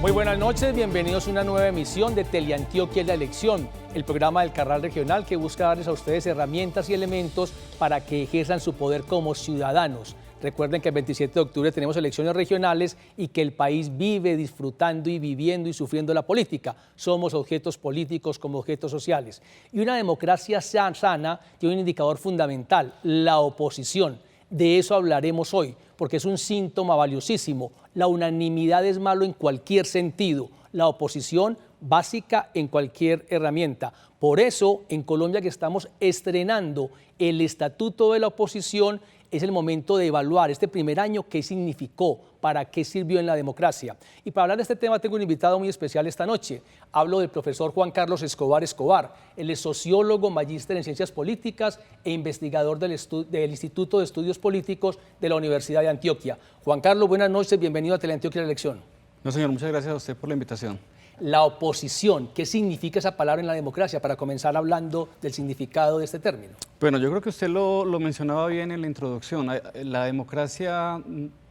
Muy buenas noches, bienvenidos a una nueva emisión de Teleantioquia es la elección, el programa del Carral Regional que busca darles a ustedes herramientas y elementos para que ejerzan su poder como ciudadanos. Recuerden que el 27 de octubre tenemos elecciones regionales y que el país vive disfrutando y viviendo y sufriendo la política. Somos objetos políticos como objetos sociales. Y una democracia sana tiene un indicador fundamental, la oposición. De eso hablaremos hoy, porque es un síntoma valiosísimo. La unanimidad es malo en cualquier sentido. La oposición básica en cualquier herramienta. Por eso, en Colombia, que estamos estrenando el Estatuto de la Oposición, es el momento de evaluar este primer año qué significó, para qué sirvió en la democracia. Y para hablar de este tema tengo un invitado muy especial esta noche. Hablo del profesor Juan Carlos Escobar Escobar. Él es sociólogo, magíster en ciencias políticas e investigador del Instituto de Estudios Políticos de la Universidad de Antioquia. Juan Carlos, buenas noches, bienvenido a Teleantioquia la elección. No, señor, muchas gracias a usted por la invitación. La oposición, ¿qué significa esa palabra en la democracia? Para comenzar hablando del significado de este término. Bueno, yo creo que usted lo mencionaba bien en la introducción. La democracia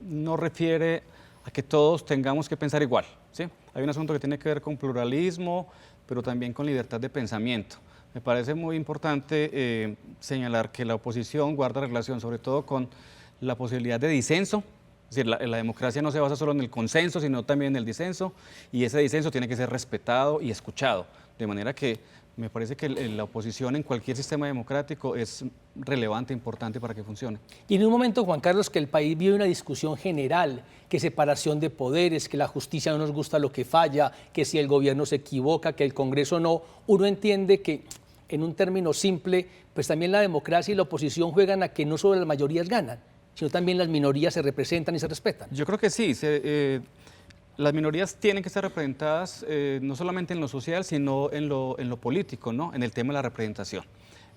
no refiere a que todos tengamos que pensar igual, ¿sí? Hay un asunto que tiene que ver con pluralismo, pero también con libertad de pensamiento. Me parece muy importante señalar que la oposición guarda relación sobre todo con la posibilidad de disenso. Es decir, la democracia no se basa solo en el consenso, sino también en el disenso, y ese disenso tiene que ser respetado y escuchado. De manera que me parece que la oposición en cualquier sistema democrático es relevante, importante para que funcione. Y en un momento, Juan Carlos, que el país vive una discusión general, que separación de poderes, que la justicia no nos gusta lo que falla, que si el gobierno se equivoca, que el Congreso no, uno entiende que, en un término simple, pues también la democracia y la oposición juegan a que no solo las mayorías ganan, sino también las minorías se representan y se respetan. Yo creo que sí. Las minorías tienen que estar representadas no solamente en lo social, sino en lo político, ¿no? En el tema de la representación.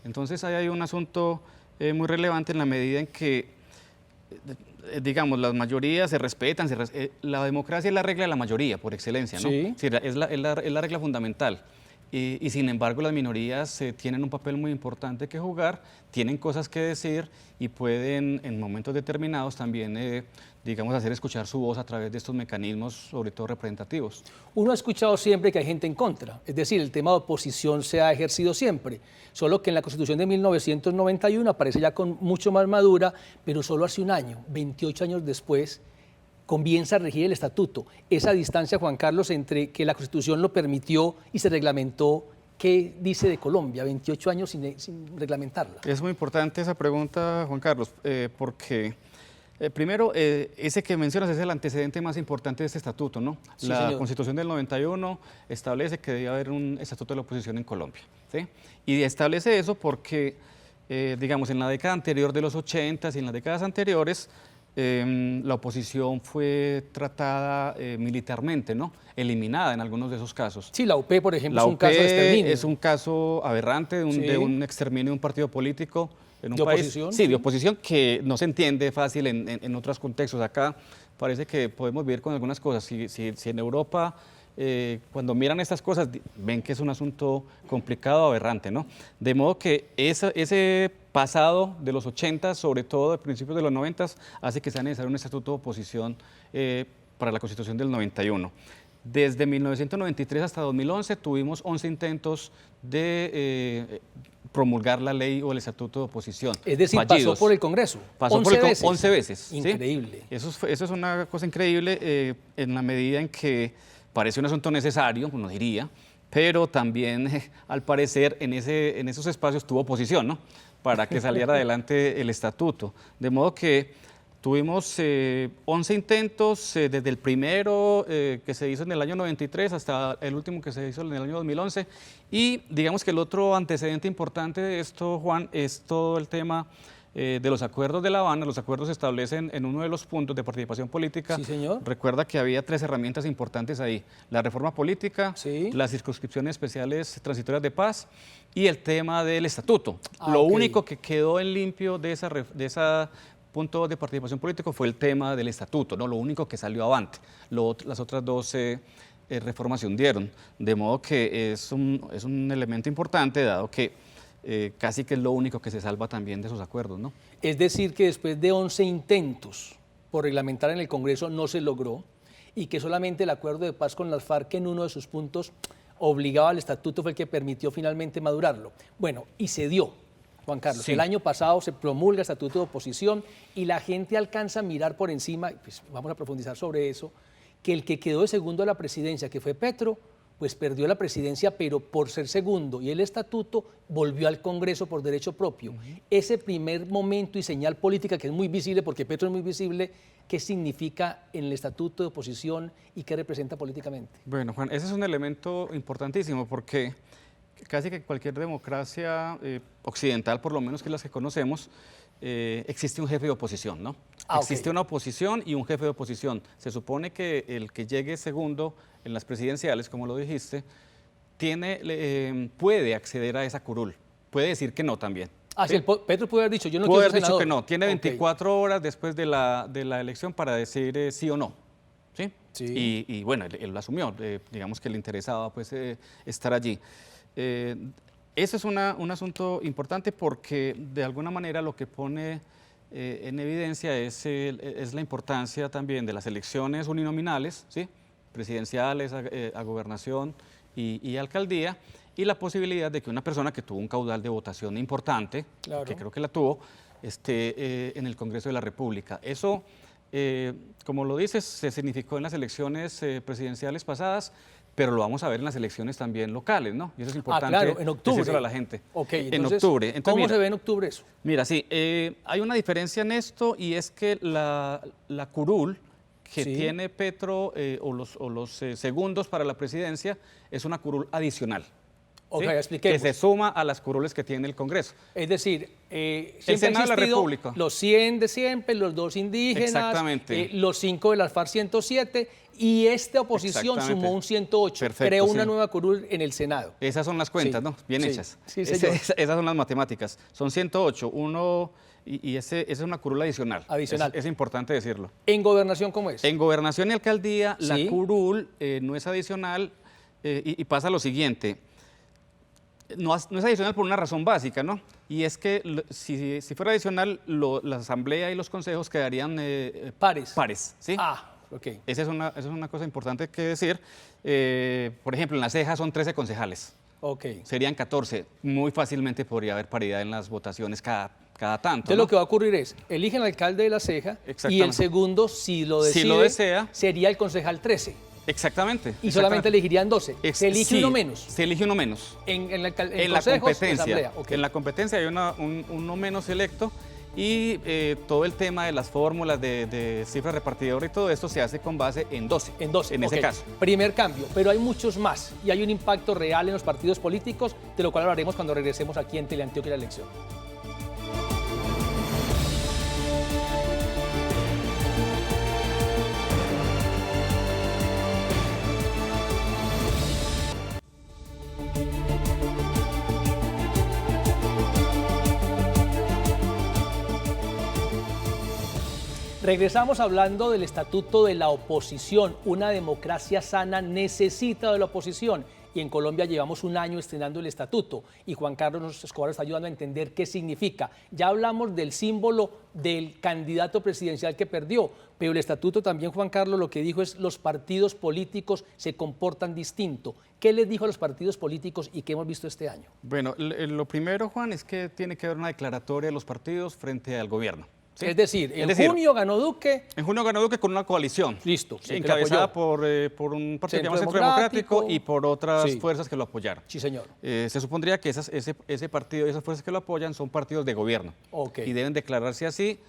Entonces ahí hay un asunto muy relevante en la medida en que, digamos, las mayorías se respetan. La democracia es la regla de la mayoría, por excelencia, ¿no? Sí. Sí, es la regla fundamental. Y sin embargo las minorías tienen un papel muy importante que jugar, tienen cosas que decir y pueden en momentos determinados también, digamos, hacer escuchar su voz a través de estos mecanismos, sobre todo representativos. Uno ha escuchado siempre que hay gente en contra, es decir, el tema de oposición se ha ejercido siempre, solo que en la Constitución de 1991 aparece ya con mucho más madura, pero solo hace un año, 28 años después, comienza a regir el estatuto. Esa distancia, Juan Carlos, entre que la Constitución lo permitió y se reglamentó, ¿qué dice de Colombia? 28 años sin reglamentarla. Es muy importante esa pregunta, Juan Carlos, porque primero, ese que mencionas es el antecedente más importante de este estatuto, ¿no? Sí, la señor. Constitución del 91 establece que debe haber un estatuto de la oposición en Colombia, ¿sí? Y establece eso porque, digamos, en la década anterior de los 80 y en las décadas anteriores, la oposición fue tratada militarmente, ¿no? Eliminada en algunos de esos casos. Sí, la UP, por ejemplo, La es un caso de exterminio. es un caso aberrante de un exterminio de un partido político en un ¿De país. oposición? Sí, de oposición que no se entiende fácil en otros contextos. Acá parece que podemos vivir con algunas cosas. Si en Europa, cuando miran estas cosas, ven que es un asunto complicado, aberrante, ¿no? De modo que ese pasado de los 80, sobre todo de principios de los 90, hace que sea necesario un estatuto de oposición para la Constitución del 91. Desde 1993 hasta 2011 tuvimos 11 intentos de promulgar la ley o el estatuto de oposición. Es decir, fallidos. pasó por el Congreso. Pasó 11 por el veces. 11 veces. ¿sí? Increíble. Eso es una cosa increíble en la medida en que parece un asunto necesario, uno diría, pero también al parecer en esos espacios tuvo oposición, ¿no? Para que saliera adelante el estatuto. De modo que tuvimos 11 intentos, desde el primero que se hizo en el año 93 hasta el último que se hizo en el año 2011. Y digamos que el otro antecedente importante de esto, Juan, es todo el tema de los acuerdos de La Habana. Los acuerdos se establecen en uno de los puntos de participación política. Sí, señor. Recuerda que había 3 herramientas importantes ahí: la reforma política, Sí. las circunscripciones especiales transitorias de paz y el tema del estatuto. Lo ok. único que quedó en limpio de esa punto de participación política fue el tema del estatuto, ¿no? Lo único que salió avante. Las otras 12 reformas se hundieron. De modo que es un elemento importante, dado que casi que es lo único que se salva también de esos acuerdos, ¿no? Es decir, que después de 11 intentos por reglamentar en el Congreso no se logró, y que solamente el acuerdo de paz con las FARC en uno de sus puntos obligaba al estatuto fue el que permitió finalmente madurarlo. Bueno, y se dio, Juan Carlos. Sí. El año pasado se promulga el estatuto de oposición y la gente alcanza a mirar por encima, pues vamos a profundizar sobre eso, que el que quedó de segundo a la presidencia, que fue Petro, pues perdió la presidencia, pero por ser segundo, y el estatuto volvió al Congreso por derecho propio. Ese primer momento y señal política, que es muy visible, porque Petro es muy visible, ¿qué significa en el estatuto de oposición y qué representa políticamente? Bueno, Juan, ese es un elemento importantísimo porque casi que cualquier democracia occidental, por lo menos que las que conocemos, existe un jefe de oposición, ¿no? Existe una oposición y un jefe de oposición. Se supone que el que llegue segundo en las presidenciales, como lo dijiste, puede acceder a esa curul. Puede decir que no también. Ah, sí, Petro puede haber dicho, yo no puede quiero haber ser dicho senador. que no. Tiene 24 horas después de la elección para decir sí o no. ¿Sí? Sí. Y bueno, él lo asumió. Digamos que le interesaba pues, estar allí. Ese es un asunto importante porque de alguna manera lo que pone en evidencia es la importancia también de las elecciones uninominales, ¿sí? Presidenciales, a gobernación y alcaldía, y la posibilidad de que una persona que tuvo un caudal de votación importante, Claro, que creo que la tuvo, esté en el Congreso de la República. Eso, como lo dices, se significó en las elecciones presidenciales pasadas, pero lo vamos a ver en las elecciones también locales, ¿no? Y eso es importante claro, en octubre. decírselo a la gente. Ok, en entonces, octubre. Entonces, ¿cómo mira, se ve en octubre eso? Mira, sí, hay una diferencia en esto y es que la curul que Sí. tiene Petro o los segundos para la presidencia es una curul adicional. Ok, ¿sí? expliquemos. Que se suma a las curules que tiene el Congreso. Es decir, siempre Senado de la ha existido República. los 100 de siempre, los 2 indígenas, Exactamente. los 5 de las FARC 107 y esta oposición Exactamente. sumó un 108, Perfecto, creó una sí. nueva curul en el Senado. Esas son las cuentas, Sí, ¿no? Bien sí, hechas. sí, señor. Esas son las matemáticas. Son 108, esa es una curul adicional. Adicional. Es importante decirlo. ¿En gobernación cómo es? En gobernación y alcaldía, Sí. la curul no es adicional y pasa lo siguiente. No es adicional por una razón básica, ¿no? Y es que si fuera adicional, la asamblea y los consejos quedarían Pares. pares, ¿sí? Ah, ok. Esa es una cosa importante que decir. Por ejemplo, en La Ceja son 13 concejales. Ok. Serían 14. Muy fácilmente podría haber paridad en las votaciones cada tanto. Entonces ¿no? lo que va a ocurrir es, eligen al alcalde de La Ceja y Exactamente. el segundo, si lo Si decide, lo desea. sería el concejal 13 Exactamente. y solamente elegirían 12. Se elige Sí, uno menos. Se elige uno menos. En la La competencia. asamblea. Ok. En la competencia hay uno menos electo y todo el tema de las fórmulas de cifra repartidora y todo esto se hace con base en 12. En 12. En ese ok. caso. Primer cambio, pero hay muchos más y hay un impacto real en los partidos políticos, de lo cual hablaremos cuando regresemos aquí en Teleantioquia y la elección. Regresamos hablando del estatuto de la oposición. Una democracia sana necesita de la oposición y en Colombia llevamos un año estrenando el estatuto y Juan Carlos Escobar está ayudando a entender qué significa. Ya hablamos del símbolo del candidato presidencial que perdió, pero el estatuto también, Juan Carlos, lo que dijo es los partidos políticos se comportan distinto. ¿Qué les dijo a los partidos políticos y qué hemos visto este año? Bueno, lo primero, Juan, es que tiene que haber una declaratoria de los partidos frente al gobierno. ¿sí? Es decir, en junio ganó Duque. En junio ganó Duque con una coalición. Listo, sí, encabezada por un partido llamado Centro Democrático y por otras fuerzas que lo apoyaron. Sí, señor. Se supondría que ese partido y esas fuerzas que lo apoyan son partidos de gobierno. Ok. Y deben declararse así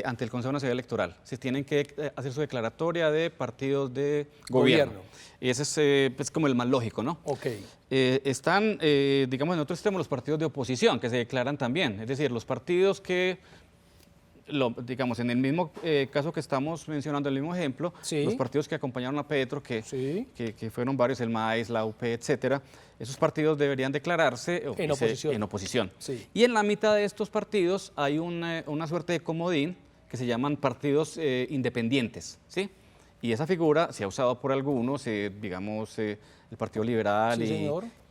ante el Consejo Nacional Electoral. Se tienen que hacer su declaratoria de partidos de gobierno. Y ese es como el más lógico, ¿no? Ok. Están, digamos, en otro extremo los partidos de oposición que se declaran también. Es decir, los partidos que digamos, en el mismo caso que estamos mencionando, el mismo ejemplo, sí. los partidos que acompañaron a Petro, que fueron varios, el MAES, la UP, etcétera, esos partidos deberían declararse en oposición. Sí. Y en la mitad de estos partidos hay una suerte de comodín que se llaman partidos independientes, ¿sí? Y esa figura se ha usado por algunos, digamos, el Partido Liberal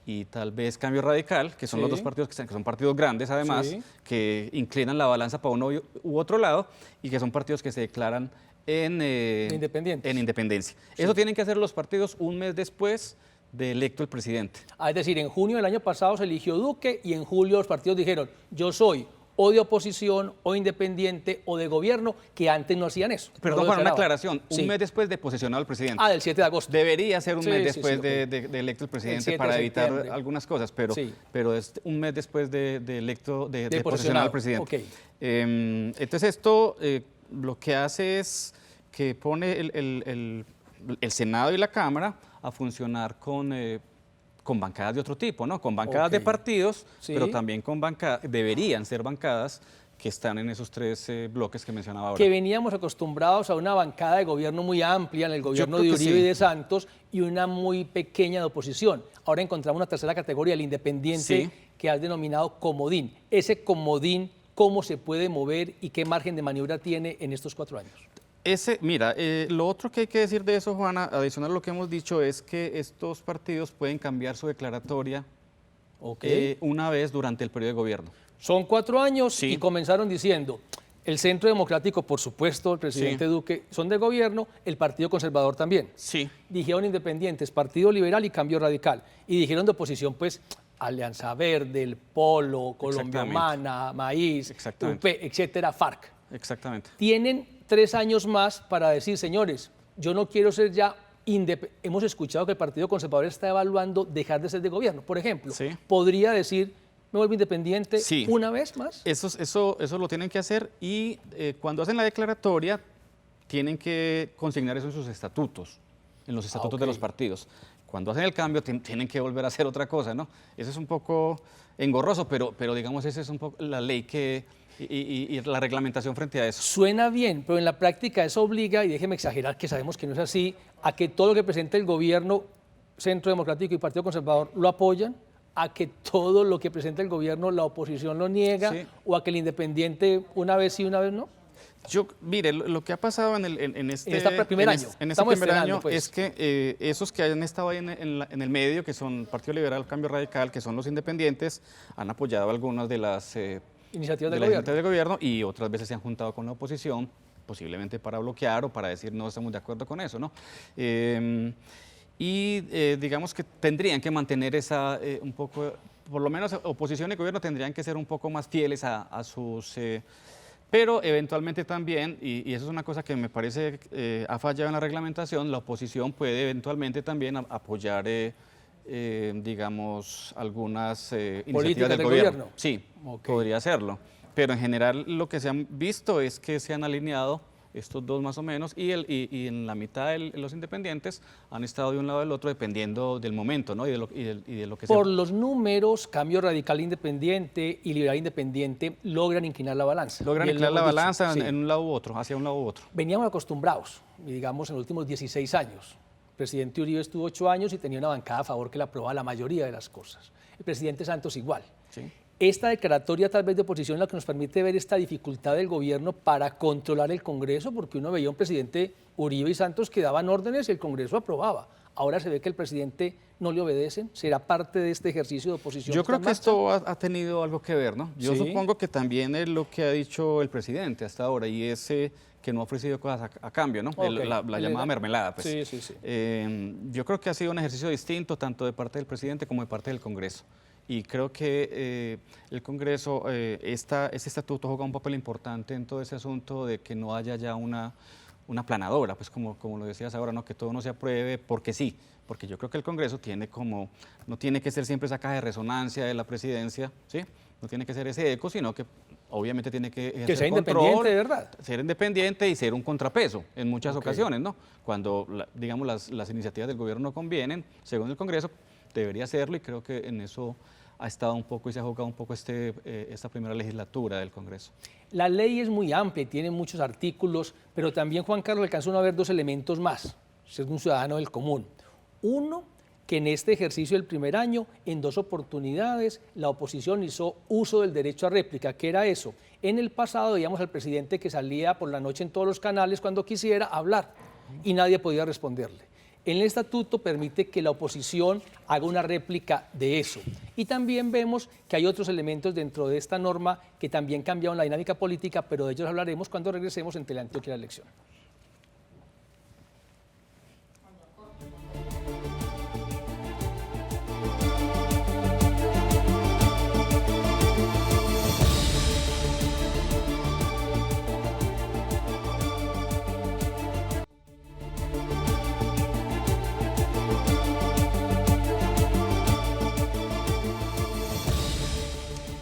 y tal vez Cambio Radical, que son los dos partidos que son partidos grandes además, que inclinan la balanza para uno u otro lado y que son partidos que se declaran Independientes. en independencia. Sí. Eso tienen que hacer los partidos un mes después de electo el presidente. Es decir, en junio del año pasado se eligió Duque y en julio los partidos dijeron, yo soy o de oposición, o independiente, o de gobierno, que antes no hacían eso. Perdón, no Juan, una declaraban. aclaración. Sí. Un mes después de posesionado el presidente. Del 7 de agosto. Debería ser un Sí, mes sí, después sí, de electo el presidente 7 para de evitar septiembre. algunas cosas, pero, Sí. pero es un mes después de posesionado posesionado. al presidente. Ok. Entonces esto lo que hace es que pone el Senado y la Cámara a funcionar con bancadas de otro tipo, ¿no? Con bancadas de Ok. partidos, Sí. pero también con bancadas, deberían ser bancadas que están en esos tres bloques que mencionaba ahora. Que veníamos acostumbrados a una bancada de gobierno muy amplia en el gobierno creo de que Uribe sí. y de Santos y una muy pequeña de oposición. Ahora encontramos una tercera categoría, el independiente, Sí. que has denominado comodín. Ese comodín, ¿cómo se puede mover y qué margen de maniobra tiene en estos 4 años? Mira, lo otro que hay que decir de eso, Juana, adicional a lo que hemos dicho, es que estos partidos pueden cambiar su declaratoria una vez durante el periodo de gobierno. Son 4 años Sí. y comenzaron diciendo, el Centro Democrático, por supuesto, el presidente Sí. Duque, son de gobierno, el Partido Conservador también. Sí. Dijeron independientes, Partido Liberal y Cambio Radical. Y dijeron de oposición, pues, Alianza Verde, el Polo, Colombia Exactamente. Humana, Maíz, Exactamente. UP, etcétera, FARC. Exactamente. Tienen 3 años más para decir, señores, yo no quiero ser ya independiente. Hemos escuchado que el Partido Conservador está evaluando dejar de ser de gobierno. Por ejemplo, Sí. podría decir, me vuelvo independiente Sí. una vez más. Eso lo tienen que hacer y cuando hacen la declaratoria tienen que consignar eso en sus estatutos, en los estatutos de ok. los partidos. Cuando hacen el cambio tienen que volver a hacer otra cosa, ¿no? Eso es un poco engorroso, pero digamos esa es un poco la ley y la reglamentación frente a eso. Suena bien, pero en la práctica eso obliga, y déjeme exagerar que sabemos que no es así, a que todo lo que presente el gobierno, Centro Democrático y Partido Conservador lo apoyan, a que todo lo que presenta el gobierno la oposición lo niega, Sí. o a que el independiente una vez sí, una vez no. Mire, lo que ha pasado en este primer año. en este Estamos primer estrenando, año pues. es que esos que han estado ahí en el medio, que son Partido Liberal, Cambio Radical, que son los independientes, han apoyado algunas de las Iniciativas de del la gobierno. Junta del Gobierno y otras veces se han juntado con la oposición, posiblemente para bloquear o para decir no estamos de acuerdo con eso, ¿no? Digamos que tendrían que mantener esa un poco, por lo menos oposición y gobierno tendrían que ser un poco más fieles a sus... pero eventualmente también, y eso es una cosa que me parece ha fallado en la reglamentación, la oposición puede eventualmente también apoyar, digamos, algunas iniciativas del gobierno. Sí, Ok. podría hacerlo. Pero en general lo que se han visto es que se han alineado estos dos más o menos y en la mitad de los independientes han estado de un lado del otro dependiendo del momento, ¿no? y de lo que Por los números, Cambio Radical Independiente y Liberal Independiente logran inclinar la balanza. logran Bien lo inclinar la hemos dicho, balanza sí. en un lado u otro, hacia un lado u otro. Veníamos acostumbrados, y digamos, en los últimos 16 años. El presidente Uribe estuvo 8 años y tenía una bancada a favor que le aprobaba la mayoría de las cosas. El presidente Santos igual. Sí. Esta declaratoria tal vez de oposición es la que nos permite ver esta dificultad del gobierno para controlar el Congreso, porque uno veía a un presidente Uribe y Santos que daban órdenes y el Congreso aprobaba. Ahora se ve que el presidente no le obedecen. ¿Será parte de este ejercicio de oposición? Yo está creo en que marcha? esto ha tenido algo que ver, ¿no? Yo Sí. supongo que también es lo que ha dicho el presidente hasta ahora y es que no ha ofrecido cosas a cambio, ¿no? Ok. La llamada mermelada, pues. Sí, sí, sí. Yo creo que ha sido un ejercicio distinto tanto de parte del presidente como de parte del Congreso. Y creo que el Congreso, ese estatuto juega un papel importante en todo ese asunto de que no haya ya una planadora, pues como lo decías ahora, ¿no? Que todo no se apruebe porque sí, porque yo creo que el Congreso no tiene que ser siempre esa caja de resonancia de la presidencia, ¿sí? No tiene que ser ese eco, sino que obviamente tiene que ejercer sea control, independiente, de verdad. ser independiente y ser un contrapeso en muchas Ok. ocasiones, ¿no? Cuando, digamos, las iniciativas del gobierno no convienen, según el Congreso, debería hacerlo y creo que en eso ha estado un poco y se ha jugado un poco esta primera legislatura del Congreso. La ley es muy amplia y tiene muchos artículos, pero también, Juan Carlos, alcanza uno a ver 2 elementos más, ser un ciudadano del común. Uno, que en este ejercicio del primer año, en 2 oportunidades, la oposición hizo uso del derecho a réplica. ¿Qué era eso? En el pasado veíamos al presidente que salía por la noche en todos los canales cuando quisiera hablar y nadie podía responderle. El estatuto permite que la oposición haga una réplica de eso. Y también vemos que hay otros elementos dentro de esta norma que también cambiaron la dinámica política, pero de ellos hablaremos cuando regresemos en Teleantioquia la elección.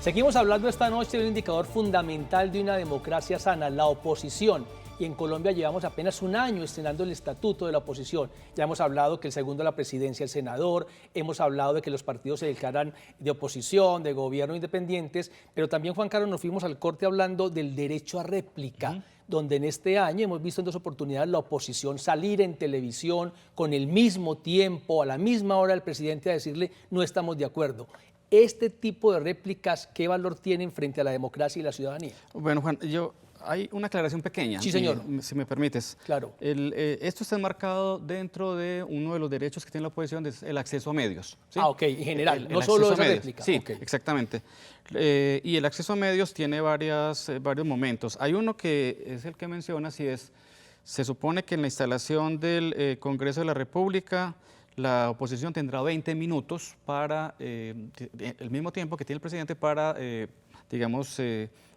Seguimos hablando esta noche de un indicador fundamental de una democracia sana, la oposición. Y en Colombia llevamos apenas un año estrenando el estatuto de la oposición. Ya hemos hablado que el segundo de la presidencia es el senador, hemos hablado de que los partidos se declaran de oposición, de gobierno independientes, pero también, Juan Carlos, nos fuimos al corte hablando del derecho a réplica, donde en este año hemos visto en 2 oportunidades la oposición salir en televisión con el mismo tiempo, a la misma hora, al presidente a decirle no estamos de acuerdo. Este tipo de réplicas, ¿qué valor tienen frente a la democracia y la ciudadanía? Bueno, Juan, hay una aclaración pequeña, sí, señor. Si me permites. Claro. Esto está enmarcado dentro de uno de los derechos que tiene la oposición, es el acceso a medios. ¿sí? Ah, ok, en general, no solo esa réplica. Sí, okay. Exactamente. Y el acceso a medios tiene varios momentos. Hay uno que es el que mencionas y se supone que en la instalación del Congreso de la República, la oposición tendrá 20 minutos para, el mismo tiempo que tiene el presidente para,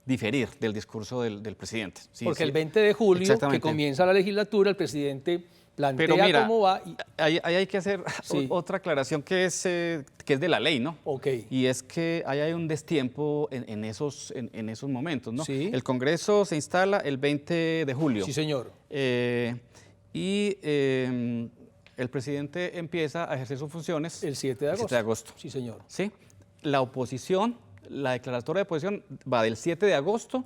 diferir del discurso del presidente. Sí, porque el 20 de julio, que comienza la legislatura, el presidente plantea cómo va. Ahí hay que hacer otra aclaración que es de la ley, ¿no? Ok. Y es que ahí hay un destiempo en esos momentos, ¿no? Sí. El Congreso se instala el 20 de julio. Sí, señor. El presidente empieza a ejercer sus funciones el 7 de agosto. El 7 de agosto. Sí, señor. ¿Sí? La oposición, la declaratoria de oposición va del 7 de agosto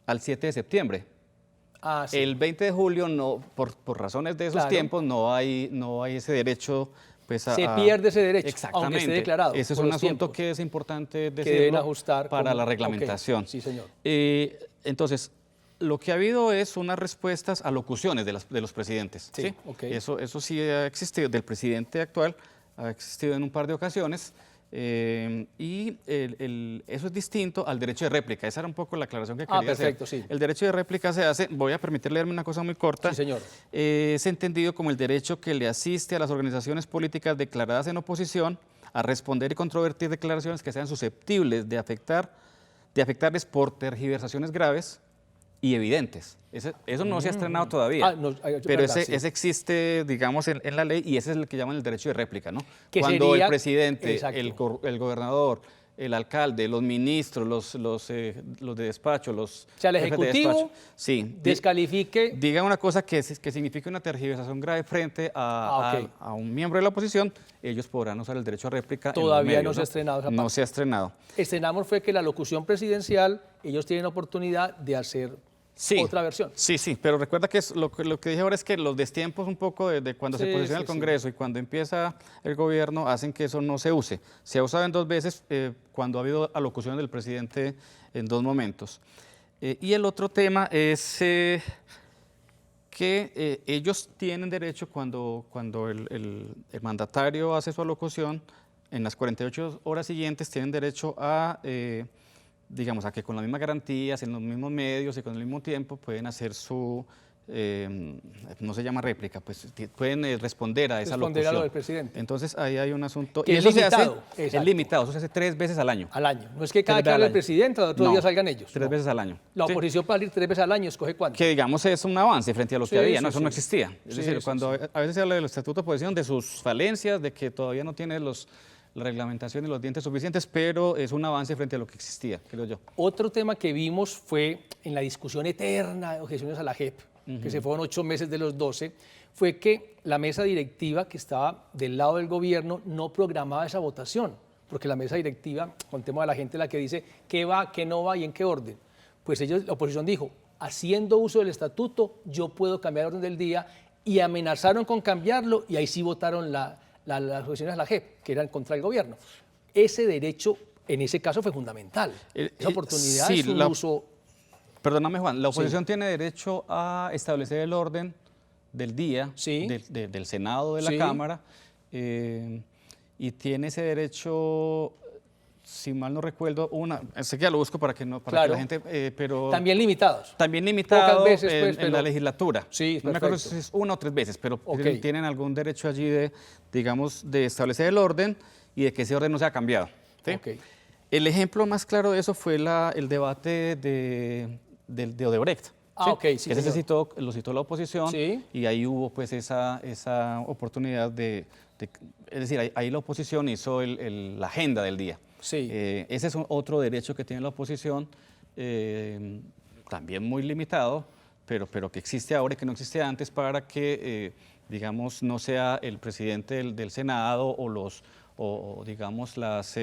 al 7 de septiembre. Ah, sí. El 20 de julio, no, por razones de esos tiempos, no hay ese derecho. Pues se pierde ese derecho, exactamente, aunque esté declarado. Ese es un asunto que es importante decirlo, que deben ajustar para la reglamentación. Okay. Sí, señor. Entonces, lo que ha habido es unas respuestas a locuciones de los presidentes. Sí, ¿sí? Okay. Eso sí ha existido, del presidente actual, ha existido en un par de ocasiones. Eso es distinto al derecho de réplica. Esa era un poco la aclaración que quería perfecto, hacer. Sí. El derecho de réplica se hace, voy a permitir leerme una cosa muy corta. Sí, señor. Es entendido como el derecho que le asiste a las organizaciones políticas declaradas en oposición a responder y controvertir declaraciones que sean susceptibles de afectarles por tergiversaciones graves y evidentes. Eso no se ha estrenado todavía, pero ese existe, digamos, en la ley, y ese es el que llaman el derecho de réplica, ¿no? Cuando el presidente, el gobernador, el alcalde, los ministros, los de despacho, o sea, el ejecutivo descalifique. Diga una cosa que signifique una tergiversación grave frente a un miembro de la oposición, ellos podrán usar el derecho a réplica. Todavía no se ha estrenado esa parte. No se ha estrenado. Estrenamos fue que la locución presidencial, ellos tienen oportunidad de hacer otra versión. Sí, pero recuerda que lo que dije ahora es que los destiempos un poco de cuando se posiciona el Congreso y cuando empieza el gobierno hacen que eso no se use. Se ha usado en 2 veces cuando ha habido alocuciones del presidente en 2 momentos. Y el otro tema es que ellos tienen derecho cuando el mandatario hace su alocución, en las 48 horas siguientes tienen derecho a que con las mismas garantías, en los mismos medios y con el mismo tiempo pueden hacer su, no se llama réplica, pues pueden responder a esa locución. A lo del presidente. Entonces ahí hay un asunto. Que y eso limitado, es limitado, eso se hace 3 veces al año. Al año. No es que cada que hable el presidente, al otro día salgan ellos. 3 veces al año. La oposición para salir 3 veces al año, ¿escoge cuánto? Que digamos es un avance frente a los que había, ¿no? Eso no existía. Es decir, cuando a veces se habla del estatuto de oposición, de sus falencias, de que todavía no tiene la reglamentación y los dientes suficientes, pero es un avance frente a lo que existía, creo yo. Otro tema que vimos fue en la discusión eterna de objeciones a la JEP, que se fueron 8 meses de los 12, fue que la mesa directiva que estaba del lado del gobierno no programaba esa votación, porque la mesa directiva, contemos a la gente la que dice qué va, qué no va y en qué orden. Pues la oposición dijo, haciendo uso del estatuto, yo puedo cambiar el orden del día, y amenazaron con cambiarlo, y ahí sí votaron las objeciones a la JEP, que eran contra el gobierno. Ese derecho, en ese caso, fue fundamental. Esa oportunidad es un uso. Perdóname, Juan, la oposición tiene derecho a establecer el orden del día del Senado, de la Cámara, y tiene ese derecho, si mal no recuerdo, sé que ya lo busco para que la gente, pero... También limitados. También limitados. Pocas veces, en la legislatura. Sí, no me acuerdo si es 1 o 3 veces, pero tienen algún derecho allí de establecer el orden y de que ese orden no sea cambiado. ¿Sí? El ejemplo más claro de eso fue el debate de Odebrecht. Sí, ese lo citó la oposición y ahí hubo pues esa oportunidad es decir, ahí la oposición hizo la agenda del día. Sí. Ese es otro derecho que tiene la oposición, también muy limitado, pero que existe ahora y que no existía antes para que, digamos, no sea el presidente del Senado o digamos, las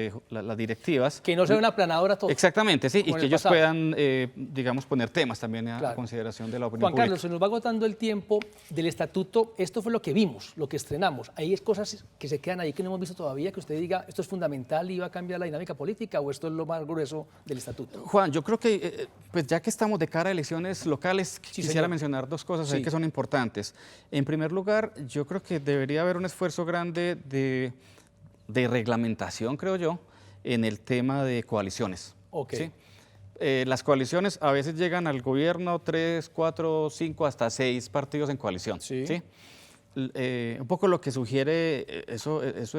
directivas. Que no sea una aplanadora todo. Exactamente, sí, y como en que el ellos pasado. puedan, digamos, poner temas también a Claro. consideración de la opinión Juan pública. Carlos, se nos va agotando el tiempo del estatuto. Esto fue lo que vimos, lo que estrenamos. Hay cosas que se quedan ahí que no hemos visto todavía, que usted diga, esto es fundamental y va a cambiar la dinámica política, o esto es lo más grueso del estatuto. Juan, yo creo que, pues ya que estamos de cara a elecciones locales, Sí, quisiera señor. mencionar dos cosas ahí Sí. que son importantes. En primer lugar, yo creo que debería haber un esfuerzo grande de reglamentación, creo yo, en el tema de coaliciones. Ok. ¿Sí? Las coaliciones a veces llegan al gobierno 3, 4, 5, hasta 6 partidos en coalición. Sí. ¿Sí? Un poco lo que sugiere, eso es,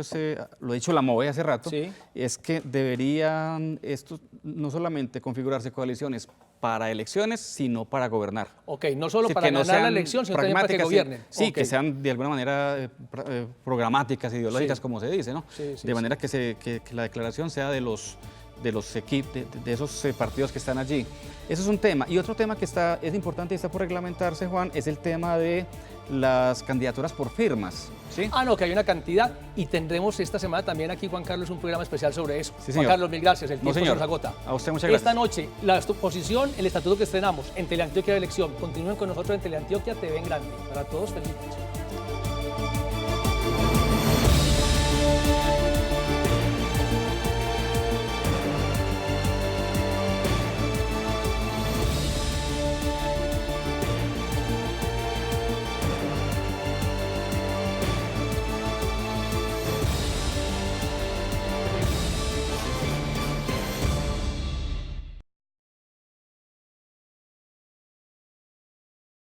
lo ha dicho la MOVE hace rato, Sí. es que deberían estos no solamente configurarse coaliciones para elecciones, sino para gobernar. Ok, no solo Sí, para que no ganar la sean elección, sino también para que pragmáticas, gobiernen. Sí, Ok. que sean de alguna manera programáticas, ideológicas, Sí. como se dice, ¿no? Sí, sí, de sí. manera que la declaración sea de los equipos, de esos partidos que están allí. Eso es un tema. Y otro tema que es importante y está por reglamentarse, Juan, es el tema de las candidaturas por firmas. ¿Sí? Ah, no, que hay una cantidad y tendremos esta semana también aquí, Juan Carlos, un programa especial sobre eso. Sí, Juan señor. Carlos, mil gracias, el No, tiempo se señor. nos agota. A usted muchas Esta gracias. noche, la exposición, el estatuto que estrenamos en Teleantioquia de Elección. Continúen con nosotros en Teleantioquia TV en Grande. Para todos, feliz noche.